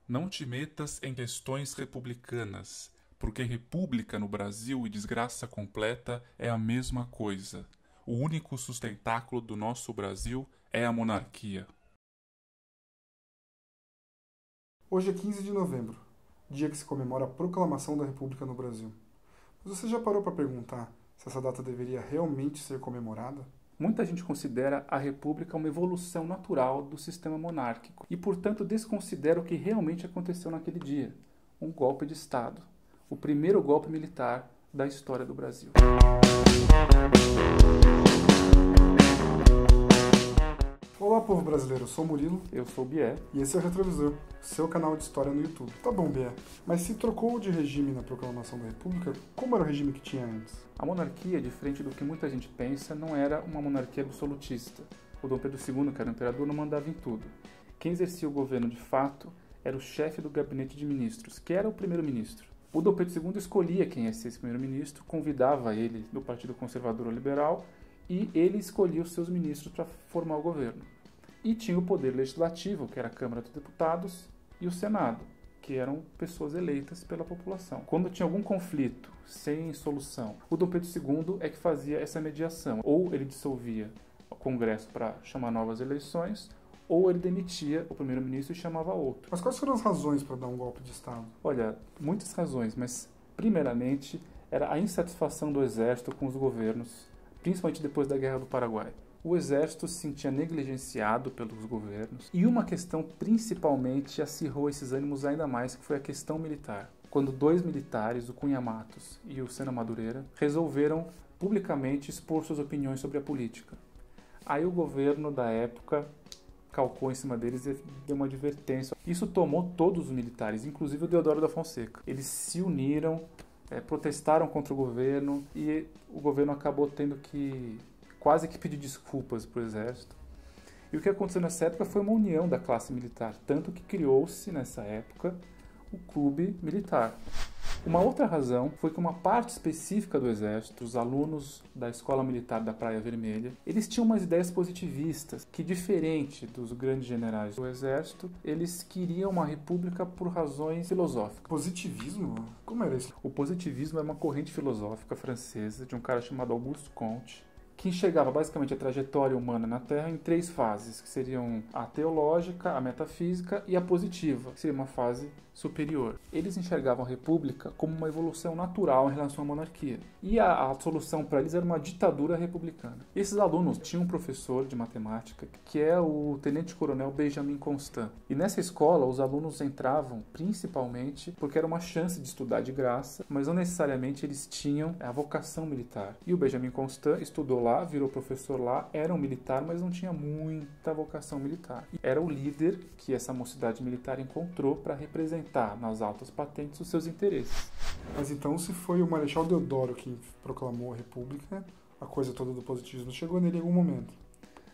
Não te metas em questões republicanas, porque república no Brasil e desgraça completa é a mesma coisa. O único sustentáculo do nosso Brasil é a monarquia. Hoje é 15 de novembro, dia que se comemora a proclamação da República no Brasil. Mas você já parou para perguntar se essa data deveria realmente ser comemorada? Muita gente considera a República uma evolução natural do sistema monárquico e, portanto, desconsidera o que realmente aconteceu naquele dia, um golpe de Estado, o primeiro golpe militar da história do Brasil. Olá, povo brasileiro, eu sou o Murilo Eu sou o Bié. e esse é o Retrovisor, seu canal de história no YouTube. Tá bom, Bié, mas se trocou de regime na proclamação da República, como era o regime que tinha antes? A monarquia, diferente do que muita gente pensa, não era uma monarquia absolutista. O Dom Pedro II, que era o imperador, não mandava em tudo. Quem exercia o governo de fato era o chefe do gabinete de ministros, que era o primeiro-ministro. O Dom Pedro II escolhia quem ia ser esse primeiro-ministro, convidava ele do Partido Conservador ou Liberal e ele escolhia os seus ministros para formar o governo. E tinha o poder legislativo, que era a Câmara dos Deputados, e o Senado, que eram pessoas eleitas pela população. Quando tinha algum conflito sem solução, o Dom Pedro II é que fazia essa mediação. Ou ele dissolvia o Congresso para chamar novas eleições, ou ele demitia o primeiro-ministro e chamava outro. Mas quais foram as razões para dar um golpe de Estado? Olha, muitas razões, mas primeiramente era a insatisfação do exército com os governos, principalmente depois da Guerra do Paraguai. O exército se sentia negligenciado pelos governos e uma questão principalmente acirrou esses ânimos ainda mais, que foi a questão militar. Quando dois militares, o Cunha Matos e o Sena Madureira, resolveram publicamente expor suas opiniões sobre a política. Aí o governo da época calcou em cima deles e deu uma advertência. Isso tomou todos os militares, inclusive o Deodoro da Fonseca. Eles se uniram, protestaram contra o governo e o governo acabou tendo que quase que pedir desculpas para o exército. E o que aconteceu nessa época foi uma união da classe militar, tanto que criou-se nessa época o clube militar. Uma outra razão foi que uma parte específica do exército, os alunos da Escola Militar da Praia Vermelha, eles tinham umas ideias positivistas, que diferente dos grandes generais do exército, eles queriam uma república por razões filosóficas. Positivismo? Como era isso? O positivismo é uma corrente filosófica francesa de um cara chamado Auguste Comte, que enxergava basicamente a trajetória humana na Terra em três fases, que seriam a teológica, a metafísica e a positiva, que seria uma fase superior. Eles enxergavam a república como uma evolução natural em relação à monarquia. E a solução para eles era uma ditadura republicana. Esses alunos tinham um professor de matemática, que é o tenente-coronel Benjamin Constant. E nessa escola, os alunos entravam principalmente porque era uma chance de estudar de graça, mas não necessariamente eles tinham a vocação militar. E o Benjamin Constant estudou lá, virou professor lá, era um militar, mas não tinha muita vocação militar. E era o líder que essa mocidade militar encontrou para representar nas altas patentes os seus interesses. Mas então, se foi o Marechal Deodoro que proclamou a República, a coisa toda do positivismo chegou nele em algum momento.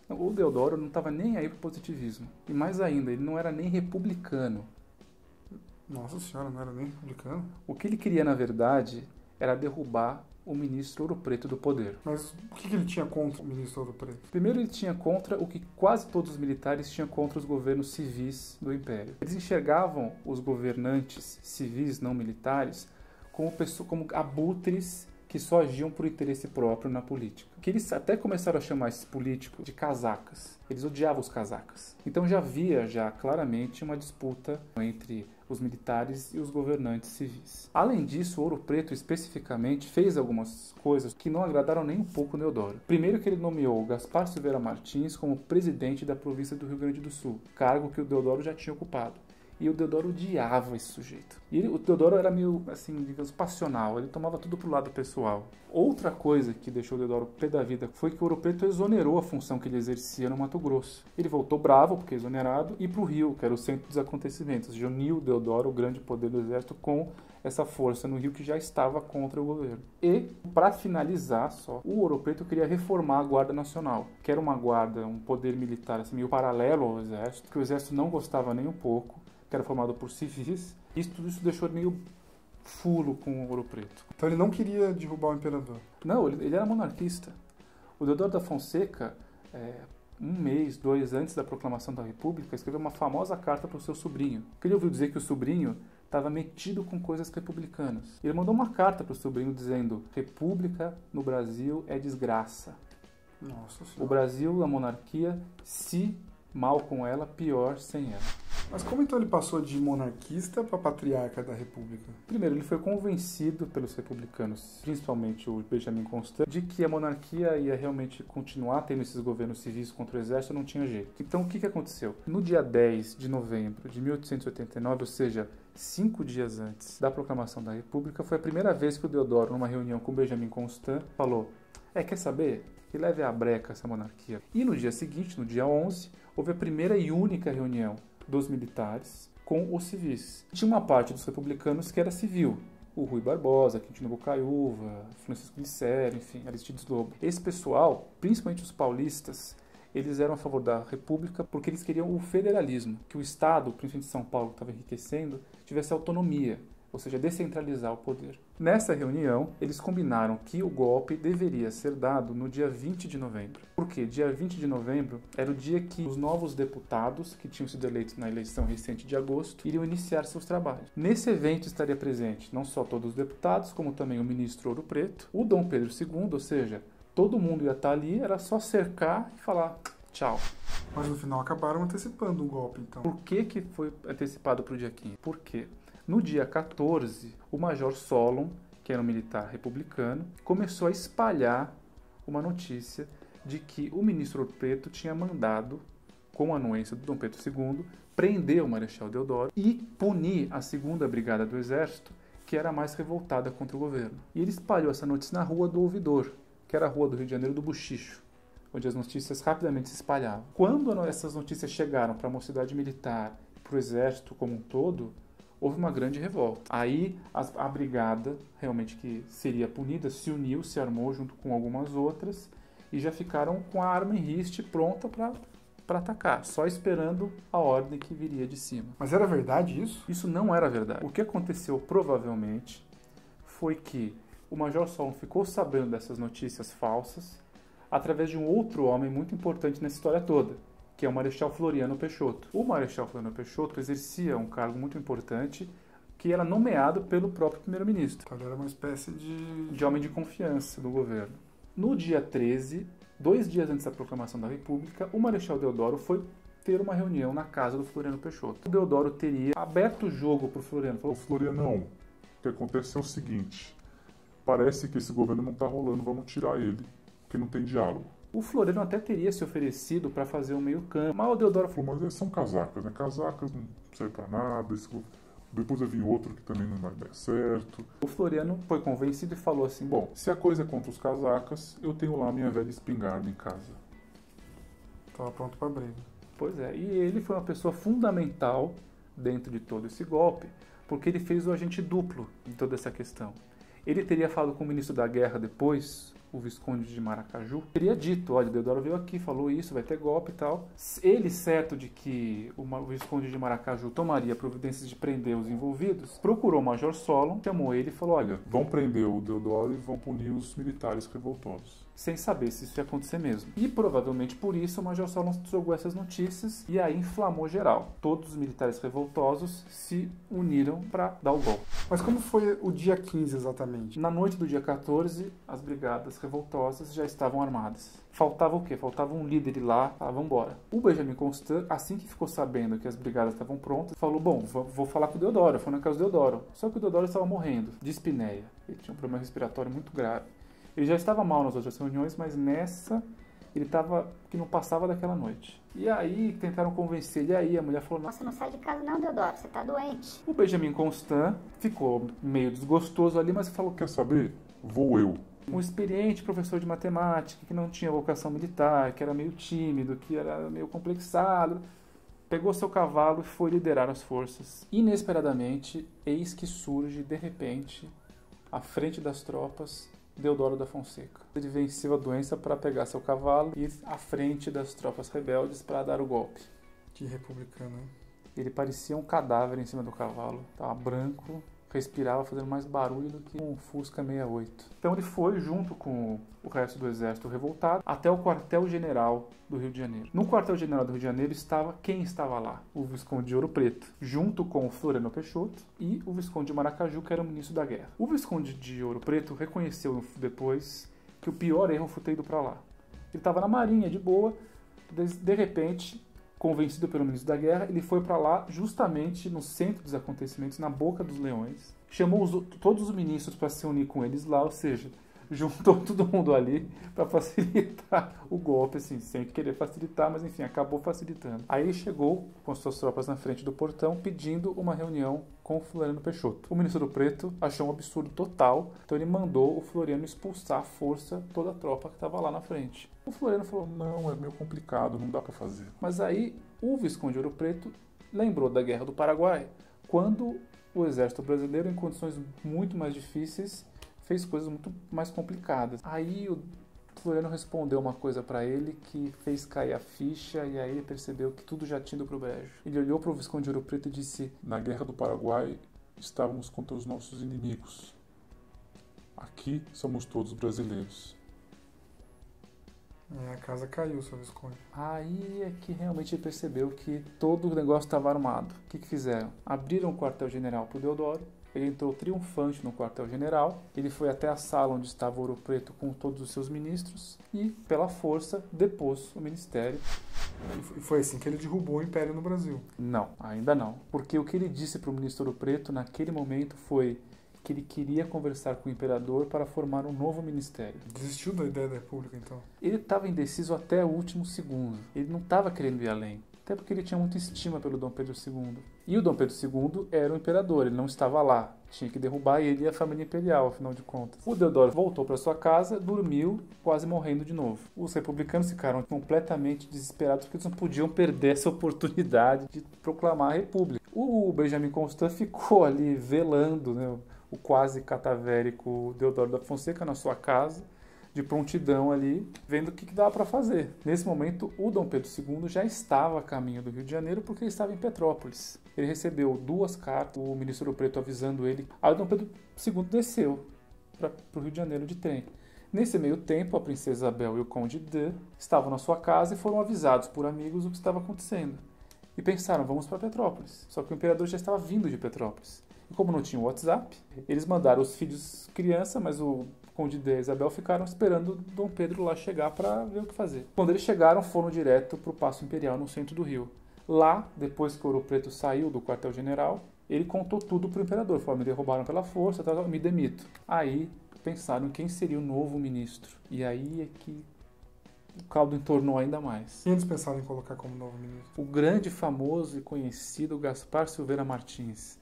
O Deodoro não estava nem aí para o positivismo. E mais ainda, ele não era nem republicano. Nossa senhora, não era nem republicano? O que ele queria, na verdade, era derrubar o ministro Ouro Preto do poder. Mas o que ele tinha contra o ministro Ouro Preto? Primeiro, ele tinha contra o que quase todos os militares tinham contra os governos civis do Império. Eles enxergavam os governantes civis não militares como abutres que só agiam por interesse próprio na política. Que eles até começaram a chamar esses políticos de casacas. Eles odiavam os casacas. Então já havia claramente uma disputa entre os militares e os governantes civis. Além disso, o Ouro Preto especificamente fez algumas coisas que não agradaram nem um pouco o Deodoro. Primeiro, que ele nomeou Gaspar Silveira Martins como presidente da província do Rio Grande do Sul, cargo que o Deodoro já tinha ocupado. E o Deodoro odiava esse sujeito. E o Deodoro era meio, assim, digamos, passional. Ele tomava tudo pro lado pessoal. Outra coisa que deixou o Deodoro pé da vida foi que o Ouro Preto exonerou a função que ele exercia no Mato Grosso. Ele voltou bravo, porque exonerado, e pro Rio, que era o centro dos acontecimentos. Uniu o Deodoro, o grande poder do exército, com essa força no Rio que já estava contra o governo. E, para finalizar só, o Ouro Preto queria reformar a Guarda Nacional, que era uma guarda, um poder militar assim, meio paralelo ao exército, que o exército não gostava nem um pouco, que era formado por civis, e tudo isso deixou ele meio fulo com o Ouro Preto. Então ele não queria derrubar o imperador? Não, ele era monarquista. O Deodoro da Fonseca um mês, 2 antes da proclamação da República, escreveu uma famosa carta para o seu sobrinho. Porque ele ouviu dizer que o sobrinho estava metido com coisas republicanas. Ele mandou uma carta para o sobrinho dizendo: República no Brasil é desgraça. Nossa Senhora. O Brasil, a monarquia, se mal com ela, pior sem ela. Mas como então ele passou de monarquista para patriarca da República? Primeiro, ele foi convencido pelos republicanos, principalmente o Benjamin Constant, de que a monarquia ia realmente continuar tendo esses governos civis contra o exército, não tinha jeito. Então, o que aconteceu? No dia 10 de novembro de 1889, ou seja, 5 dias antes da proclamação da República, foi a primeira vez que o Deodoro, numa reunião com o Benjamin Constant, falou: quer saber? Que leve à breca essa monarquia. E no dia seguinte, no dia 11, houve a primeira e única reunião dos militares com os civis. Tinha uma parte dos republicanos que era civil. O Rui Barbosa, Quintino Bocaiúva, Francisco Glicério, enfim, Aristides Lobo. Esse pessoal, principalmente os paulistas, eles eram a favor da República porque eles queriam o federalismo, que o Estado, principalmente São Paulo, que estava enriquecendo, tivesse autonomia, ou seja, descentralizar o poder. Nessa reunião, eles combinaram que o golpe deveria ser dado no dia 20 de novembro. Por quê? Dia 20 de novembro era o dia que os novos deputados, que tinham sido eleitos na eleição recente de agosto, iriam iniciar seus trabalhos. Nesse evento estaria presente não só todos os deputados, como também o ministro Ouro Preto, o Dom Pedro II, ou seja, todo mundo ia estar ali, era só cercar e falar tchau. Mas no final acabaram antecipando o golpe, então. Por que foi antecipado para o dia 15? Por quê? No dia 14, o Major Solon, que era um militar republicano, começou a espalhar uma notícia de que o ministro Ouro Preto tinha mandado, com a anuência do Dom Pedro II, prender o Marechal Deodoro e punir a 2ª Brigada do Exército, que era a mais revoltada contra o governo. E ele espalhou essa notícia na Rua do Ouvidor, que era a rua do Rio de Janeiro do Buchicho, onde as notícias rapidamente se espalhavam. Quando essas notícias chegaram para a mocidade militar, para o Exército como um todo, houve uma grande revolta. Aí a brigada, realmente que seria punida, se uniu, se armou junto com algumas outras e já ficaram com a arma em riste pronta para atacar, só esperando a ordem que viria de cima. Mas era verdade isso? Isso não era verdade. O que aconteceu provavelmente foi que o Major Solon ficou sabendo dessas notícias falsas através de um outro homem muito importante nessa história toda, que é o Marechal Floriano Peixoto. O Marechal Floriano Peixoto exercia um cargo muito importante que era nomeado pelo próprio primeiro-ministro. Então ele era uma espécie de homem de confiança do governo. No dia 13, 2 dias antes da proclamação da República, o Marechal Deodoro foi ter uma reunião na casa do Floriano Peixoto. O Deodoro teria aberto o jogo para o Floriano. Falou: Florianão, o que acontece é o seguinte, parece que esse governo não está rolando, vamos tirar ele, porque não tem diálogo. O Floriano até teria se oferecido para fazer o meio-campo, mas o Deodoro falou: mas são casacas, né? Casacas não servem para nada, depois vai vir outro que também não vai dar certo. O Floriano foi convencido e falou assim: bom, se a coisa é contra os casacas, eu tenho lá minha velha espingarda em casa. Estava pronto para briga. Pois é, e ele foi uma pessoa fundamental dentro de todo esse golpe, porque ele fez o agente duplo em toda essa questão. Ele teria falado com o ministro da Guerra depois, o Visconde de Maracaju, teria dito: olha, Deodoro veio aqui, falou isso, vai ter golpe e tal. Ele, certo de que o Visconde de Maracaju tomaria providências de prender os envolvidos, procurou o Major Solon, chamou ele e falou: olha, vão prender o Deodoro e vão punir os militares revoltosos. Sem saber se isso ia acontecer mesmo. E provavelmente por isso o Major Solon jogou essas notícias e aí inflamou geral. Todos os militares revoltosos se uniram para dar o golpe. Mas como foi o dia 15 exatamente? Na noite do dia 14, as brigadas revoltosas já estavam armadas. Faltava o quê? Faltava um líder ir lá, vamos embora. O Benjamin Constant, assim que ficou sabendo que as brigadas estavam prontas, falou: bom, vou falar com o Deodoro. Foi na casa do Deodoro. Só que o Deodoro estava morrendo de espineia. Ele tinha um problema respiratório muito grave. Ele já estava mal nas outras reuniões, mas nessa ele estava que não passava daquela noite. E aí tentaram convencer ele, aí a mulher falou: você não sai de casa não, Deodoro, você tá doente. O Benjamin Constant ficou meio desgostoso ali, mas falou: quer saber? Vou eu. Um experiente professor de matemática, que não tinha vocação militar, que era meio tímido, que era meio complexado, pegou seu cavalo e foi liderar as forças. Inesperadamente, eis que surge, de repente, à frente das tropas, Deodoro da Fonseca. Ele venceu a doença para pegar seu cavalo e ir à frente das tropas rebeldes para dar o golpe. Que republicano, hein? Ele parecia um cadáver em cima do cavalo. Estava branco, respirava fazendo mais barulho do que um Fusca 68. Então ele foi, junto com o resto do exército revoltado, até o quartel-general do Rio de Janeiro. No quartel-general do Rio de Janeiro quem estava lá? O Visconde de Ouro Preto, junto com o Floriano Peixoto e o Visconde de Maracaju, que era o ministro da Guerra. O Visconde de Ouro Preto reconheceu depois que o pior erro foi ter ido para lá. Ele estava na marinha, de boa, de repente, convencido pelo ministro da Guerra, ele foi para lá justamente no centro dos acontecimentos, na boca dos leões. Chamou todos os ministros para se unir com eles lá, ou seja, juntou todo mundo ali para facilitar o golpe, assim, sem querer facilitar, mas enfim, acabou facilitando. Aí ele chegou com suas tropas na frente do portão pedindo uma reunião com o Floriano Peixoto. O ministro do Preto achou um absurdo total, então ele mandou o Floriano expulsar à força toda a tropa que estava lá na frente. O Floriano falou, não, é meio complicado, não dá para fazer. Mas aí o Visconde de Ouro Preto lembrou da Guerra do Paraguai, quando o exército brasileiro, em condições muito mais difíceis, fez coisas muito mais complicadas. Aí o Floriano respondeu uma coisa para ele que fez cair a ficha, e aí ele percebeu que tudo já tinha ido pro brejo. Ele olhou para o Visconde de Ouro Preto e disse, na Guerra do Paraguai estávamos contra os nossos inimigos. Aqui somos todos brasileiros. A casa caiu, seu Visconde. Aí é que realmente ele percebeu que todo o negócio estava armado. O que fizeram? Abriram o quartel-general para o Deodoro. Ele entrou triunfante no quartel-general, ele foi até a sala onde estava Ouro Preto com todos os seus ministros e, pela força, depôs o ministério. E foi assim que ele derrubou o Império no Brasil? Não, ainda não. Porque o que ele disse para o ministro Ouro Preto naquele momento foi que ele queria conversar com o imperador para formar um novo ministério. Desistiu da ideia da República, então? Ele estava indeciso até o último segundo. Ele não estava querendo ir além. Até porque ele tinha muita estima pelo Dom Pedro II. E o Dom Pedro II era o imperador, ele não estava lá. Tinha que derrubar ele e a família imperial, afinal de contas. O Deodoro voltou para sua casa, dormiu, quase morrendo de novo. Os republicanos ficaram completamente desesperados porque eles não podiam perder essa oportunidade de proclamar a República. O Benjamin Constant ficou ali velando, né, o quase catavérico Deodoro da Fonseca na sua casa, de prontidão ali, vendo o que dava para fazer. Nesse momento, o Dom Pedro II já estava a caminho do Rio de Janeiro porque ele estava em Petrópolis. Ele recebeu 2 cartas, o ministro Ouro Preto avisando ele. Aí o Dom Pedro II desceu para o Rio de Janeiro de trem. Nesse meio tempo, a princesa Isabel e o conde de estavam na sua casa e foram avisados por amigos do que estava acontecendo. E pensaram, vamos para Petrópolis. Só que o imperador já estava vindo de Petrópolis. E como não tinha o WhatsApp, eles mandaram os filhos criança, mas o Conde de Isabel ficaram esperando Dom Pedro lá chegar para ver o que fazer. Quando eles chegaram, foram direto para o Paço Imperial, no centro do Rio. Lá, depois que o Ouro Preto saiu do quartel-general, ele contou tudo para o imperador. Falou, me derrubaram pela força, me demito. Aí pensaram quem seria o novo ministro. E aí é que o caldo entornou ainda mais. Quem eles pensaram em colocar como novo ministro? O grande, famoso e conhecido Gaspar Silveira Martins.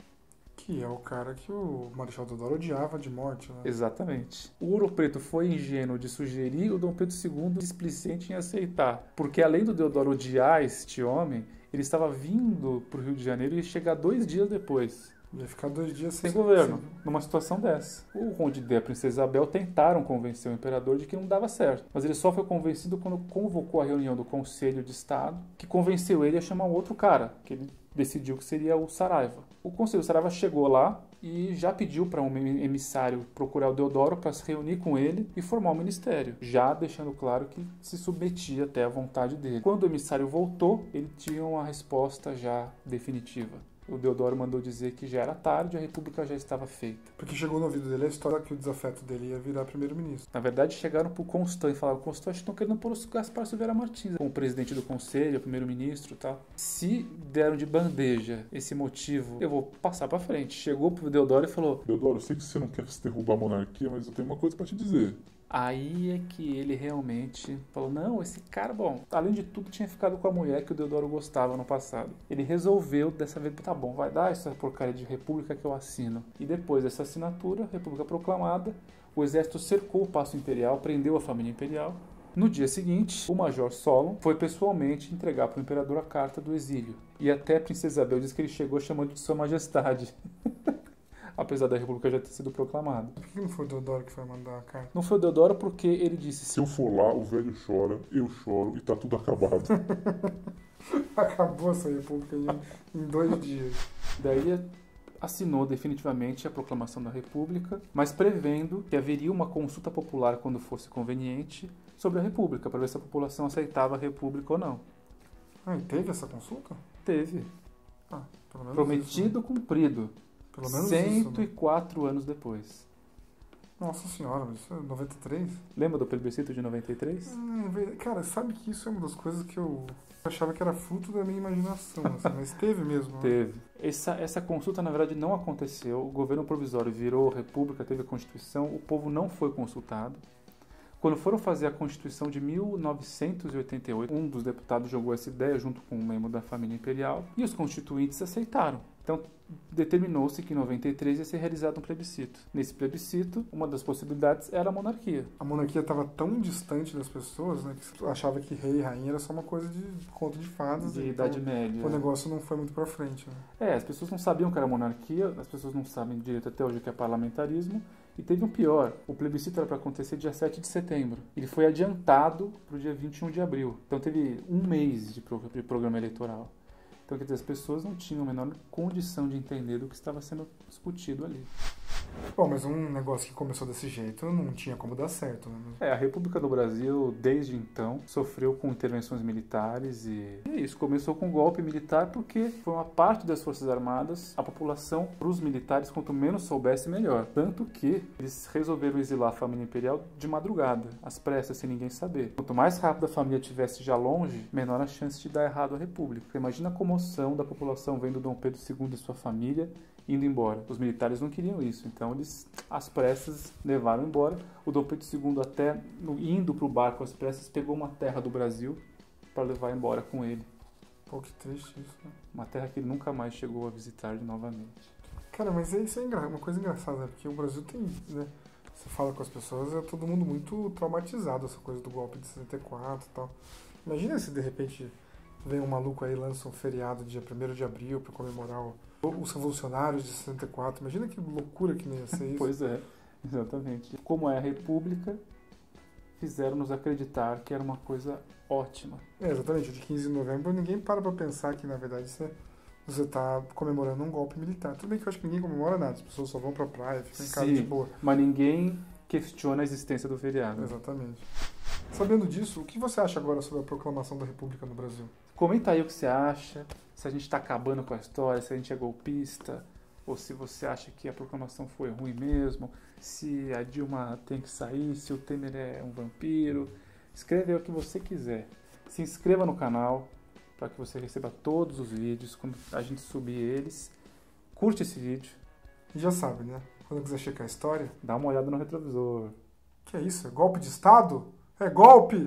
Que é o cara que o Marechal Deodoro odiava de morte, né? Exatamente. O Ouro Preto foi ingênuo de sugerir, o Dom Pedro II displicente em aceitar. Porque além do Deodoro odiar este homem, ele estava vindo para o Rio de Janeiro e ia chegar 2 dias depois. Ia ficar 2 dias sem governo, numa situação dessa. O Conde de e a Princesa Isabel tentaram convencer o imperador de que não dava certo. Mas ele só foi convencido quando convocou a reunião do Conselho de Estado, que convenceu ele a chamar um outro cara, que ele decidiu que seria o Saraiva. O Conselho Saraiva chegou lá e já pediu para um emissário procurar o Deodoro para se reunir com ele e formar um ministério, já deixando claro que se submetia até à vontade dele. Quando o emissário voltou, ele tinha uma resposta já definitiva. O Deodoro mandou dizer que já era tarde, a república já estava feita. Porque chegou no ouvido dele a história que o desafeto dele ia virar primeiro-ministro. Na verdade, chegaram pro Constant e falaram, Constant, acho que estão querendo pôr o Gaspar Silveira Martins como presidente do conselho, primeiro-ministro e tal. Se deram de bandeja esse motivo, eu vou passar pra frente. Chegou pro Deodoro e falou, Deodoro, eu sei que você não quer derrubar a monarquia, mas eu tenho uma coisa pra te dizer. Aí é que ele realmente falou, não, esse cara, bom, além de tudo tinha ficado com a mulher que o Deodoro gostava no passado. Ele resolveu, dessa vez, tá bom, vai dar essa porcaria de república que eu assino. E depois dessa assinatura, república proclamada, o exército cercou o Paço Imperial, prendeu a família imperial. No dia seguinte, o Major Solon foi pessoalmente entregar para o imperador a carta do exílio. E até a princesa Isabel diz que ele chegou chamando de Sua Majestade. Apesar da república já ter sido proclamada. Por que não foi o Deodoro que foi mandar a carta? Não foi o Deodoro porque ele disse... Se eu for lá, o velho chora, eu choro e tá tudo acabado. Acabou essa república em 2 dias. Daí assinou definitivamente a Proclamação da República, mas prevendo que haveria uma consulta popular quando fosse conveniente sobre a República, para ver se a população aceitava a República ou não. Ah, e teve essa consulta? Teve. Ah, pelo menos Prometido, isso, né? cumprido. Pelo menos 104 anos depois. Nossa senhora, mas isso é 93? Lembra do plebiscito de 93? Cara, sabe que isso é uma das coisas que eu achava que era fruto da minha imaginação, assim, mas teve mesmo. Né? Teve. Essa consulta, na verdade, não aconteceu. O governo provisório virou república, teve a Constituição, o povo não foi consultado. Quando foram fazer a Constituição de 1988, um dos deputados jogou essa ideia junto com um membro da família imperial e os constituintes aceitaram. Então, determinou-se que em 93 ia ser realizado um plebiscito. Nesse plebiscito, uma das possibilidades era a monarquia. A monarquia estava tão distante das pessoas, né, que achava que rei e rainha era só uma coisa de conto de fadas. De então, Idade Média. O negócio não foi muito pra frente. Né? As pessoas não sabiam que era monarquia, as pessoas não sabem direito até hoje o que é parlamentarismo. E teve um pior, o plebiscito era para acontecer dia 7 de setembro. Ele foi adiantado para o dia 21 de abril. Então teve um mês de programa eleitoral. Então, quer dizer, as pessoas não tinham a menor condição de entender do que estava sendo discutido ali. Bom, mas um negócio que começou desse jeito não tinha como dar certo, né? A República do Brasil, desde então, sofreu com intervenções militares e isso começou com um golpe militar porque foi uma parte das Forças Armadas, a população, para os militares, quanto menos soubesse, melhor. Tanto que eles resolveram exilar a família imperial de madrugada, às pressas, sem ninguém saber. Quanto mais rápido a família estivesse já longe, menor a chance de dar errado à República. Imagina a comoção da população vendo Dom Pedro II e sua família indo embora. Os militares não queriam isso, então eles, às pressas, levaram embora. O Dom Pedro II, até indo para o barco às pressas, pegou uma terra do Brasil para levar embora com ele. Pô, que triste isso, né? Uma terra que ele nunca mais chegou a visitar novamente. Cara, mas isso é uma coisa engraçada, né? Porque o Brasil tem, né? Você fala com as pessoas, é todo mundo muito traumatizado, essa coisa do golpe de 64 e tal. Imagina se, de repente, vem um maluco aí e lança um feriado dia 1º de abril para comemorar os revolucionários de 64. Imagina que loucura que não ia ser isso. Pois é, exatamente. Como é a República, fizeram-nos acreditar que era uma coisa ótima. Exatamente. De 15 de novembro, ninguém para pensar que, na verdade, você está comemorando um golpe militar. Tudo bem que eu acho que ninguém comemora nada. As pessoas só vão pra praia, ficam em casa de boa. Mas ninguém questiona a existência do feriado. Exatamente. Sabendo disso, o que você acha agora sobre a proclamação da República no Brasil? Comenta aí o que você acha, se a gente está acabando com a história, se a gente é golpista, ou se você acha que a proclamação foi ruim mesmo, se a Dilma tem que sair, se o Temer é um vampiro. Escreve aí o que você quiser. Se inscreva no canal para que você receba todos os vídeos quando a gente subir eles. Curte esse vídeo. E já sabe, né? Quando quiser checar a história... Dá uma olhada no retrovisor. Que é isso? É golpe de Estado? É golpe!